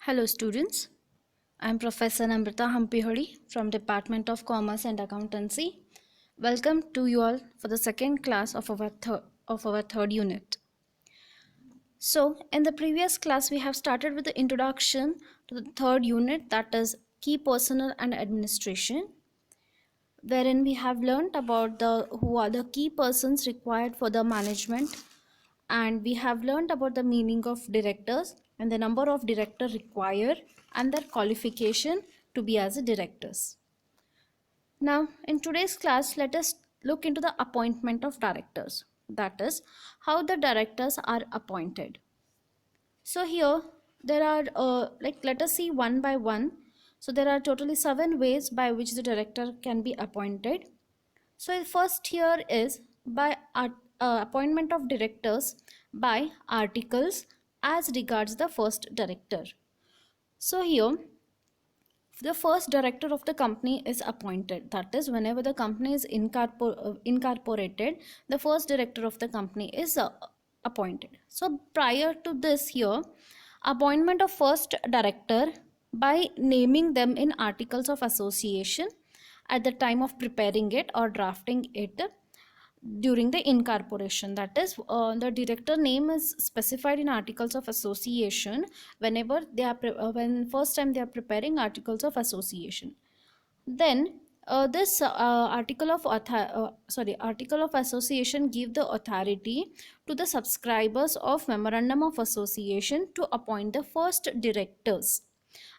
Hello students, I am Professor Namrata Hampihori from Department of Commerce and Accountancy. Welcome to you all for the second class of our third unit. So in the previous class we have started with the introduction to the third unit, that is key personnel and administration, wherein we have learnt about the who are the key persons required for the management, and we have learnt about the meaning of directors and the number of director required and their qualification to be as a directors. Now in today's class, let us look into the appointment of directors, that is how the directors are appointed. So here there are let us see one by one. So there are totally 7 ways by which the director can be appointed. So first here is by appointment of directors by articles as regards the first director. So here the first director of the company is appointed, that is whenever the company is incorporated, the first director of the company is appointed. So prior to this here, appointment of first director by naming them in articles of association at the time of preparing it or drafting it during the incorporation, that is the director name is specified in articles of association whenever they are when first time they are preparing articles of association. Then this article of association give the authority to the subscribers of memorandum of association to appoint the first directors,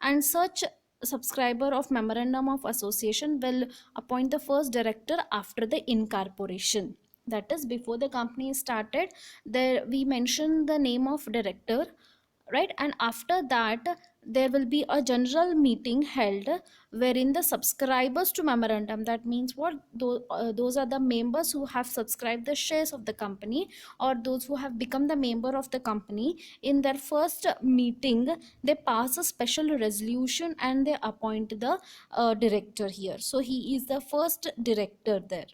and such subscriber of memorandum of association will appoint the first director after the incorporation, that is before the company is started there we mention the name of director, right? And after that there will be a general meeting held wherein the subscribers to memorandum, that means what, those are the members who have subscribed the shares of the company or those who have become the member of the company, in their first meeting they pass a special resolution and they appoint the director here. So he is the first director there.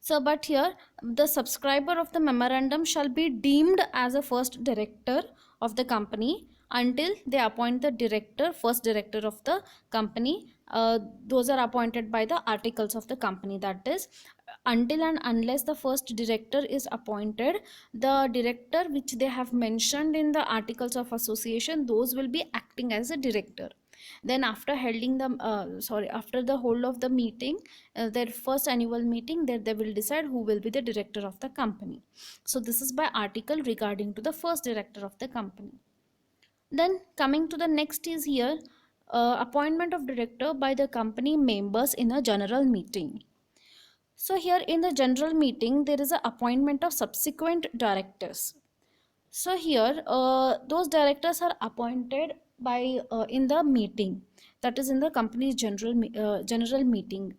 So but here the subscriber of the memorandum shall be deemed as a first director of the company until they appoint the director, first director of the company. Those are appointed by the articles of the company, that is until and unless the first director is appointed, the director which they have mentioned in the articles of association, those will be acting as a director. Then after holding the after the whole of the meeting, their first annual meeting, there they will decide who will be the director of the company. So this is by article regarding to the first director of the company. Then coming to the next is here appointment of director by the company members in a general meeting. So here in the general meeting there is a appointment of subsequent directors. So here those directors are appointed by in the meeting, that is in the company's general meeting.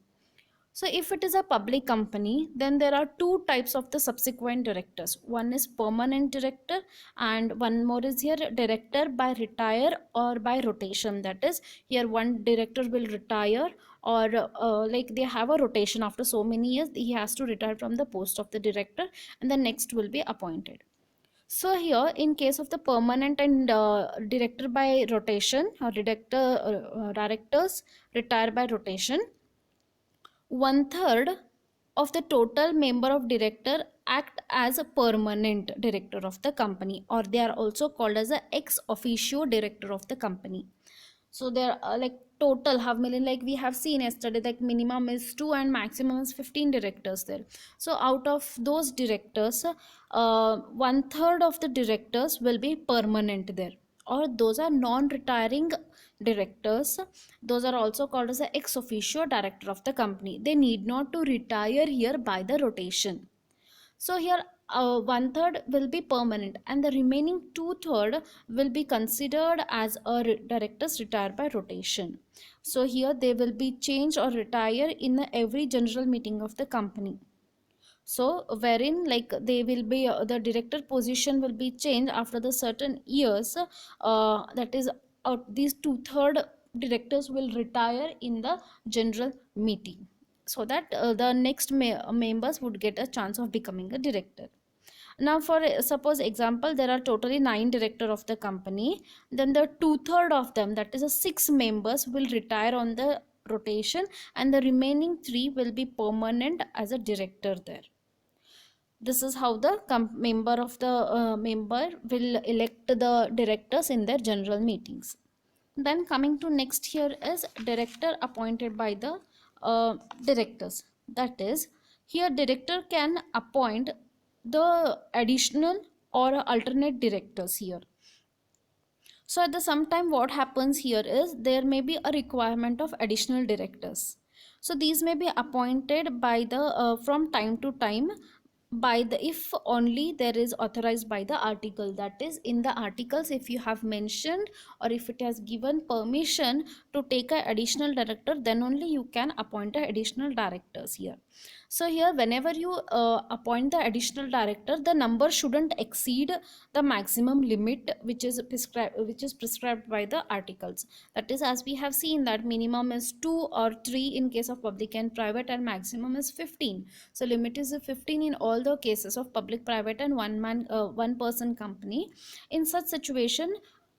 So if it is a public company, then there are two types of the subsequent directors. One is permanent director and one more is here director by retire or by rotation. That is here one director will retire or like they have a rotation after so many years, he has to retire from the post of the director and the next will be appointed. So here in case of the permanent and director by rotation or directors retire by rotation, 1/3 of the total member of director act as a permanent director of the company, or they are also called as a ex officio director of the company. So there are like total half million, like we have seen yesterday, like minimum is 2 and maximum is 15 directors there. So out of those directors 1/3 of the directors will be permanent there, or those are non-retiring directors. Those are also called as the ex officio director of the company. They need not to retire here by the rotation. So here 1/3 will be permanent and the remaining 2/3 will be considered as a directors retire by rotation. So here they will be changed or retire in every general meeting of the company. So wherein like they will be the director position will be changed after the certain years, that is these 2/3 directors will retire in the general meeting, so that the next members would get a chance of becoming a director. Now for suppose example, there are totally 9 director of the company, then the two-third of them, that is a 6 members, will retire on the rotation, and the remaining 3 will be permanent as a director there. This is how the member of the member will elect the directors in their general meetings. Then coming to next here is director appointed by the directors. That is, here director can appoint the additional or alternate directors here. So at the same time, what happens here is there may be a requirement of additional directors. So these may be appointed by the from time to time by the, if only there is authorized by the article. That is, in the articles, if you have mentioned or if it has given permission to take an additional director, then only you can appoint the additional directors here. So here whenever you appoint the additional director, the number shouldn't exceed the maximum limit which is prescribed by the articles. That is, as we have seen that minimum is 2 or 3 in case of public and private, and maximum is 15. So limit is 15 in all the cases of public, private and one person company. In such situation,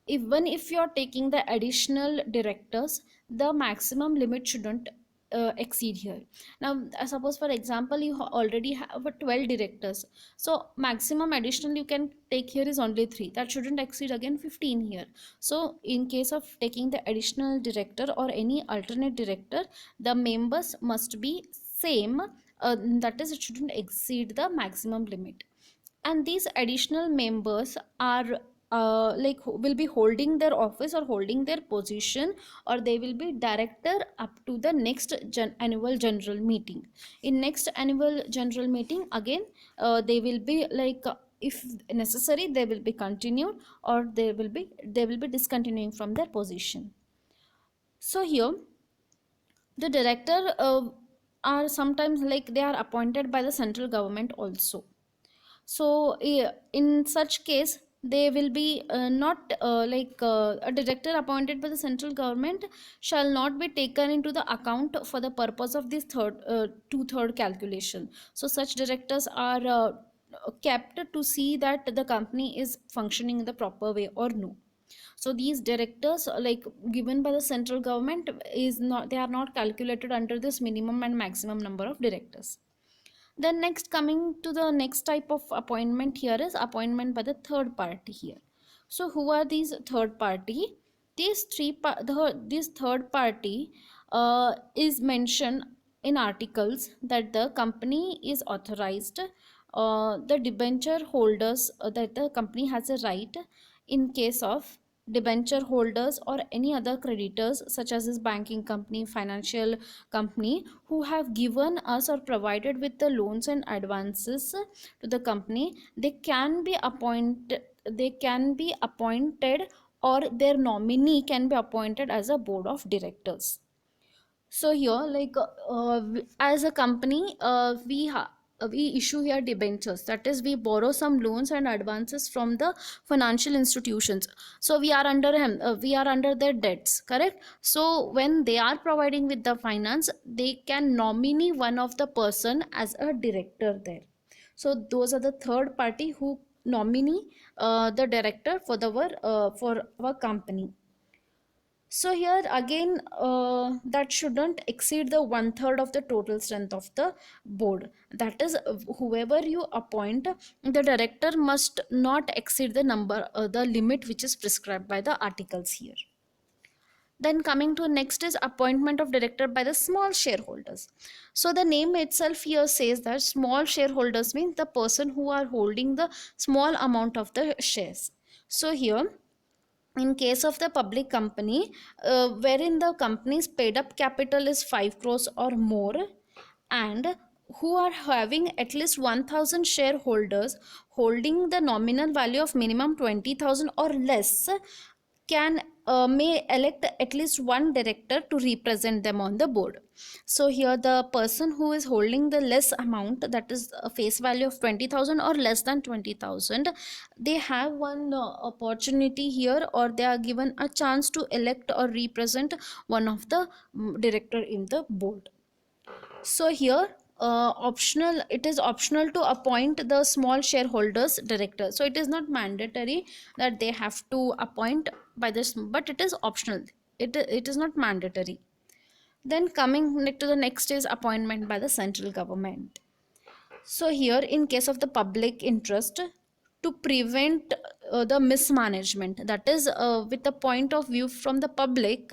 even if you are taking the additional directors, the maximum limit shouldn't exceed here. Now suppose for example you already have 12 directors, so maximum additional you can take here is only 3, that shouldn't exceed again 15 here. So in case of taking the additional director or any alternate director, the members must be same, that is, it shouldn't exceed the maximum limit. And these additional members are will be holding their office or holding their position, or they will be director up to the next annual general meeting. In next annual general meeting again, they will be if necessary they will be continued, or they will be discontinuing from their position. So here the director are sometimes they are appointed by the central government also. So in such case they will be not a director appointed by the central government shall not be taken into the account for the purpose of this two-third calculation. So such directors are kept to see that the company is functioning in the proper way or no. So these directors given by the central government is not, they are not calculated under this minimum and maximum number of directors. Then next, coming to the next type of appointment here is appointment by the third party here. So who are these third party? This third party is mentioned in articles that the company is authorized, the debenture holders, that the company has a right in case of debenture holders or any other creditors such as this banking company, financial company, who have given us or provided with the loans and advances to the company. They can be appointed or their nominee can be appointed as a board of directors. So here as a company, we issue here debentures, that is, we borrow some loans and advances from the financial institutions. So we are under their debts, correct? So when they are providing with the finance, they can nominate one of the person as a director there. So those are the third party who nominate the director for our company. So here again, that shouldn't exceed the 1/3 of the total strength of the board. That is, whoever you appoint, the director must not exceed the limit which is prescribed by the articles here. Then coming to next is appointment of director by the small shareholders. So the name itself here says that small shareholders means the person who are holding the small amount of the shares. So here, in case of the public company, wherein the company's paid up capital is 5 crores or more, and who are having at least 1000 shareholders holding the nominal value of minimum 20,000 or less, can may elect at least one director to represent them on the board. So here the person who is holding the less amount, that is a face value of 20,000 or less than 20,000, they have one opportunity here, or they are given a chance to elect or represent one of the director in the board. So here optional, it is optional to appoint the small shareholders director. So it is not mandatory that they have to appoint by this, but it is optional. It is not mandatory. Then coming to the next is appointment by the central government. So here, in case of the public interest, to prevent the mismanagement, that is with the point of view from the public,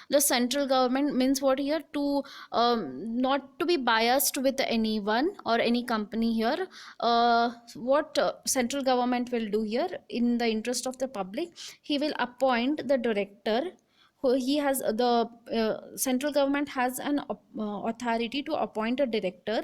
the central government means what here, to not to be biased with anyone or any company here. What central government will do here, in the interest of the public, he will appoint the director who he has the central government has an authority to appoint a director,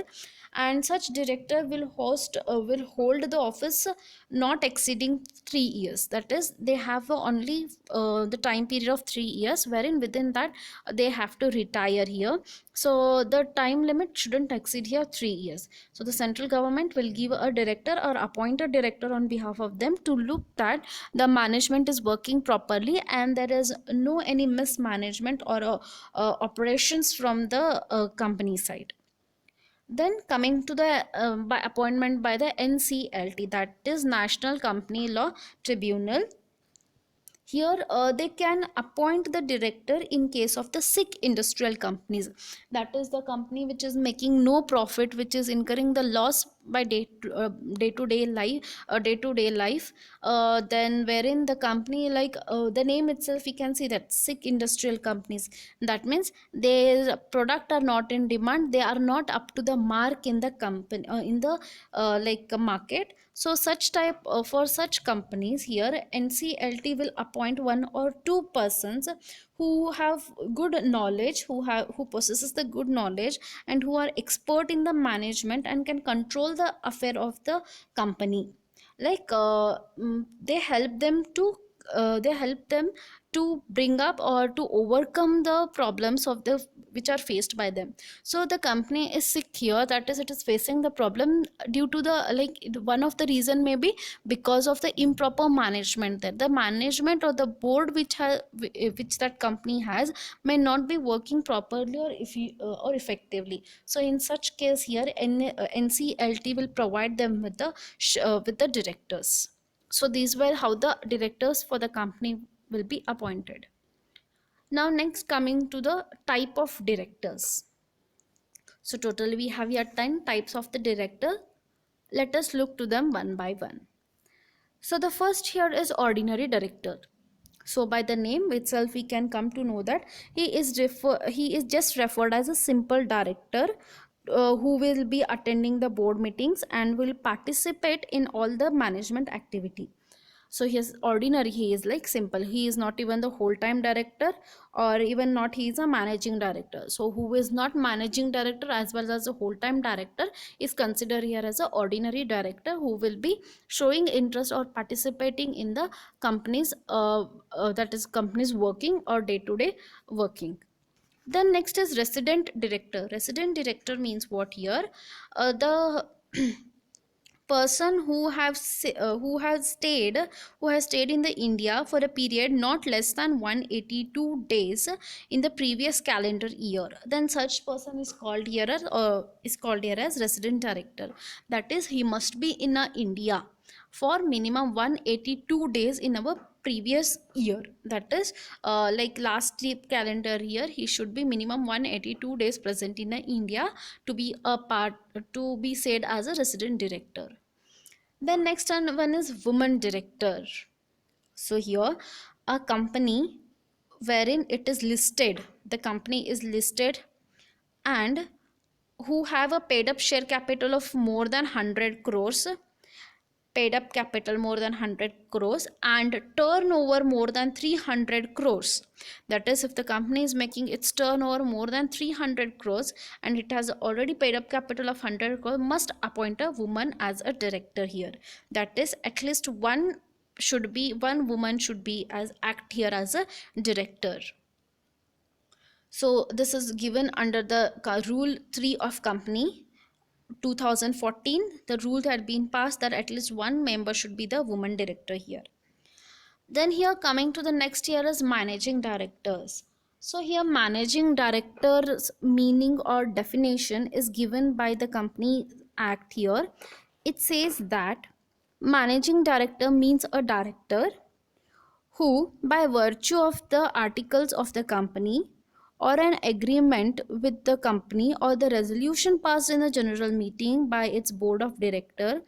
and such director will hold the office not exceeding 3 years. That is, they have only the time period of 3 years, wherein within that they have to retire here. So the time limit shouldn't exceed here 3 years. So the central government will give a director or appoint a director on behalf of them to look that the management is working properly and there is no any mismanagement or operations from the company side. Then coming to the by appointment by the NCLT, that is National Company Law Tribunal. Here they can appoint the director in case of the sick industrial companies, that is the company which is making no profit, which is incurring the loss by day to day life. Then wherein the company, like the name itself, we can see that sick industrial companies, that means their product are not in demand, they are not up to the mark in the company in the like market. So such type for such companies here, NCLT will appoint one or two persons who have good knowledge, who possesses the good knowledge and who are expert in the management and can control the affair of the company. Like they help them to bring up or to overcome the problems of the which are faced by them. So the company is sick here, that is, it is facing the problem due to the, like, one of the reason may be because of the improper management, that the management or the board which that company has may not be working properly or effectively. So in such case here, NCLT will provide them with the directors. So these were how the directors for the company will be appointed. Now next, coming to the type of directors. So totally we have here 10 types of the director. Let us look to them one by one. So the first here is ordinary director. So by the name itself we can come to know that he is just referred as a simple director who will be attending the board meetings and will participate in all the management activity. So he is ordinary, he is like simple, he is not even the whole time director, or even not he is a managing director. So who is not managing director as well as a whole time director is considered here as a ordinary director, who will be showing interest or participating in the company's that is company's working or day to day working. Then next is resident director. Resident director means what here, the person who has stayed in the India for a period not less than 182 days in the previous calendar year, then such person is called here as resident director. That is, he must be in India for minimum 182 days in our previous year. That is, like last calendar year, he should be minimum 182 days present in India to be said as a resident director. Then next one is woman director. So here, a company wherein it is listed, the company is listed, and who have a paid up share capital of more than 100 crores, paid up capital more than 100 crores, and turnover more than 300 crores. That is, if the company is making its turnover more than 300 crores and it has already paid up capital of 100 crores, must appoint a woman as a director here. That is, at least one woman should be as act here as a director. So this is given under the rule 3 of company 2014. The rule had been passed that at least one member should be the woman director here. Then here, coming to the next year is managing directors. So here managing director's meaning or definition is given by the Company Act here. It says that managing director means a director who, by virtue of the articles of the company or an agreement with the company or the resolution passed in the general meeting by its board of director,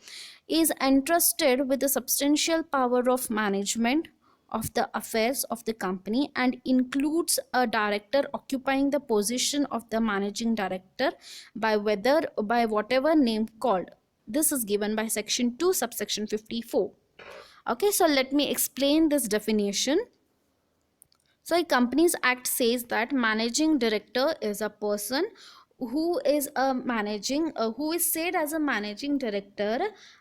is entrusted with the substantial power of management of the affairs of the company, and includes a director occupying the position of the managing director by whatever name called. This is given by section 2 subsection 54. Okay, so let me explain this definition. So, a Companies Act says that managing director is a person who is who is said as a managing director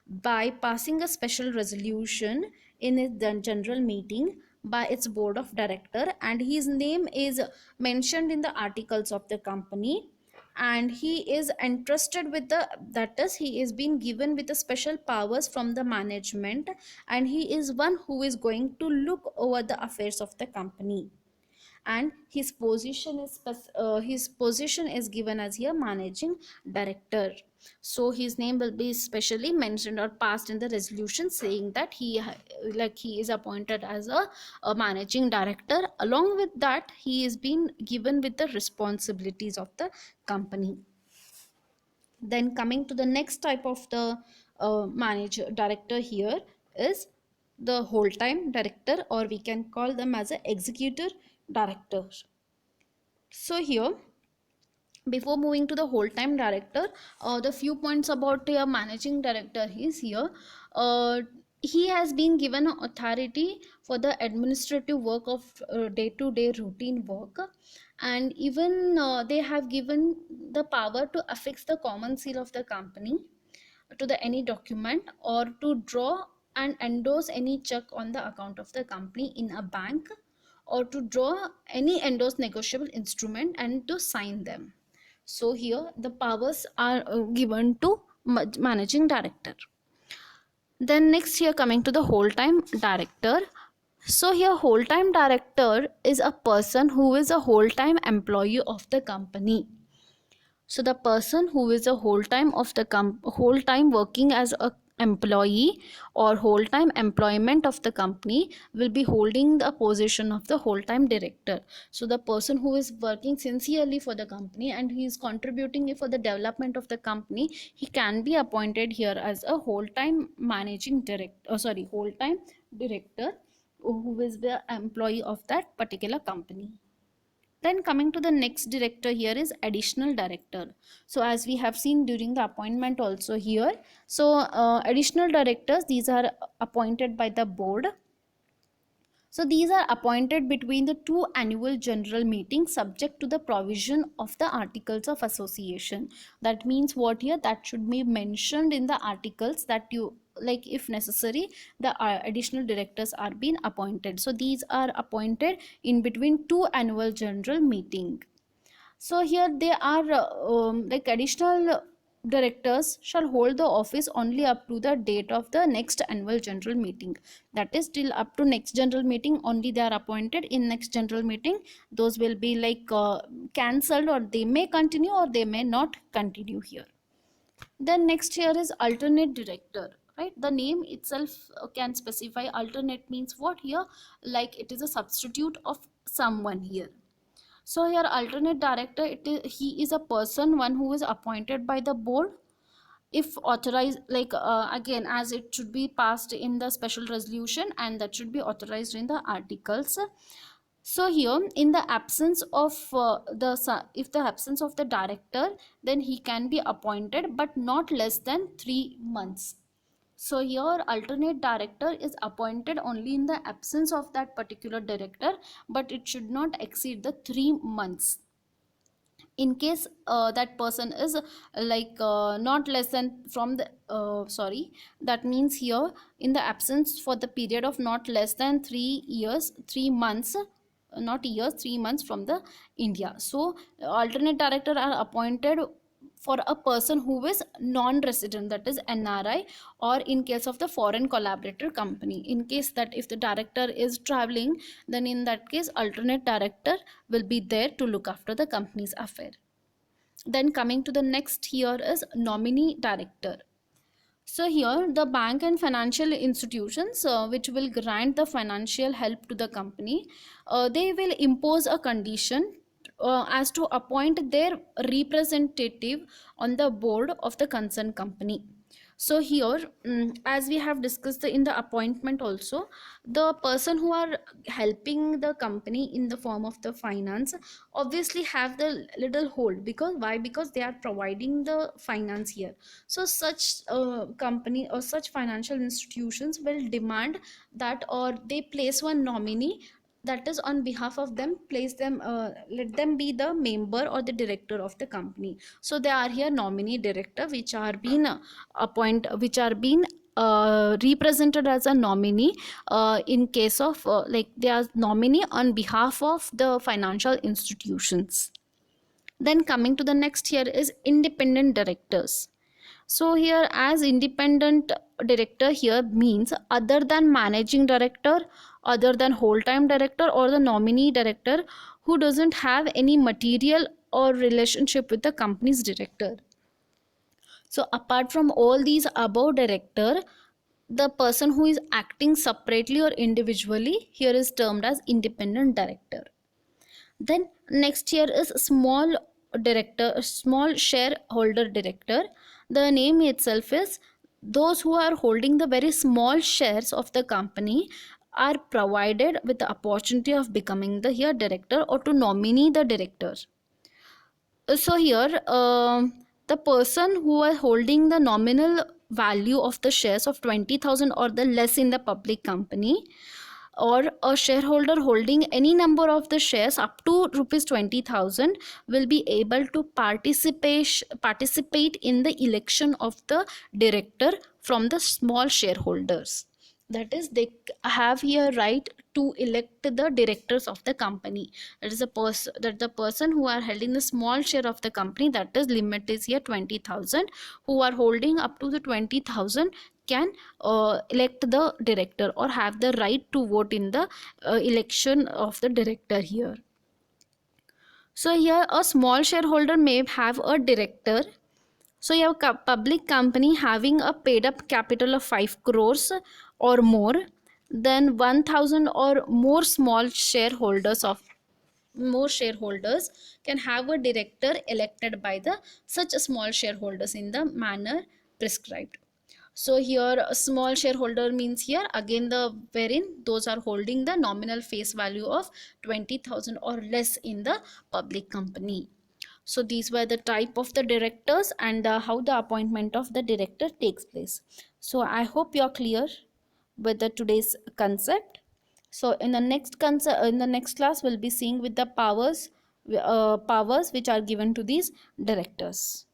by passing a special resolution in the general meeting by its board of director, and his name is mentioned in the articles of the company, and he is entrusted with the, that is, he is being given with the special powers from the management, and he is one who is going to look over the affairs of the company, and his position is given as here managing director. So his name will be specially mentioned or passed in the resolution saying that he is appointed as a managing director. Along with that, he is being given with the responsibilities of the company. Then coming to the next type of the manager director here is the whole time director, or we can call them as a executive director. So here, before moving to the whole time director, the few points about your managing director is here. He has been given authority for the administrative work of day-to-day routine work, and even they have given the power to affix the common seal of the company to the any document, or to draw and endorse any check on the account of the company in a bank, or to draw any endorsed negotiable instrument and to sign them. So here the powers are given to managing director. Then next, here coming to the whole time director. So here whole time director is a person who is a whole time employee of the company. So the person who is a whole time whole time working as a employee or whole time employment of the company will be holding the position of the whole time director. So the person who is working sincerely for the company and he is contributing for the development of the company, he can be appointed here as a whole time managing director, whole time director, who is the employee of that particular company. Then coming to the next director here is additional director. So as we have seen during the appointment also here, so additional directors, these are appointed by the board. So these are appointed between the two annual general meetings subject to the provision of the articles of association. That means what here? That should be mentioned in the articles that you, like, if necessary, the additional directors are being appointed. So these are appointed in between two annual general meeting. So here they are like additional directors shall hold the office only up to the date of the next annual general meeting. That is, till up to next general meeting only they are appointed. In next general meeting, those will be like cancelled, or they may continue or they may not continue here. Then next here is alternate director, right? The name itself can specify. Alternate means what here? Like it is a substitute of someone here. So here alternate director, he is a person, one who is appointed by the board if authorized, like again, as it should be passed in the special resolution and that should be authorized in the articles. So here, in the absence of if the absence of the director, then he can be appointed, but not less than 3 months. So here alternate director is appointed only in the absence of that particular director, but it should not exceed the 3 months. In case that person is not less than from the that means here, in the absence for the period of not less than 3 years 3 months, not years, 3 months from the India. So alternate director are appointed for a person who is non-resident, that is NRI, or in case of the foreign collaborator company. In case that if the director is traveling, then in that case alternate director will be there to look after the company's affair. Then coming to the next here is nominee director. So here the bank and financial institutions which will grant the financial help to the company, they will impose a condition as to appoint their representative on the board of the concerned company. So here, as we have discussed in the appointment also, the person who are helping the company in the form of the finance obviously have the little hold, because why? Because they are providing the finance here. So such company or such financial institutions will demand that, or they place one nominee, that is on behalf of them, place them, let them be the member or the director of the company. So they are here nominee director, which are being which are being represented as a nominee in case of like they are nominee on behalf of the financial institutions. Then coming to the next here is independent directors. So here, as independent director here means other than managing director, other than whole time director or the nominee director, who doesn't have any material or relationship with the company's director. So apart from all these above director, the person who is acting separately or individually here is termed as independent director. Then next here is small director, small shareholder director. The name itself is those who are holding the very small shares of the company are provided with the opportunity of becoming the here director or to nominate the director. So here the person who are holding the nominal value of the shares of 20,000 or the less in the public company, or a shareholder holding any number of the shares up to rupees 20,000 will be able to participate in the election of the director from the small shareholders. That is, they have here right to elect the directors of the company. That is the person who are holding the small share of the company, that is limit is here 20,000, who are holding up to the 20,000 can elect the director or have the right to vote in the election of the director here. So here a small shareholder may have a director. So you have a public company having a paid up capital of 5 crores or more, then 1,000 or more shareholders can have a director elected by the such small shareholders in the manner prescribed. So here a small shareholder means here again the wherein those are holding the nominal face value of 20,000 or less in the public company. So these were the type of the directors and how the appointment of the director takes place. So I hope you are clear with the today's concept. So in the next class we'll be seeing with the powers which are given to these directors.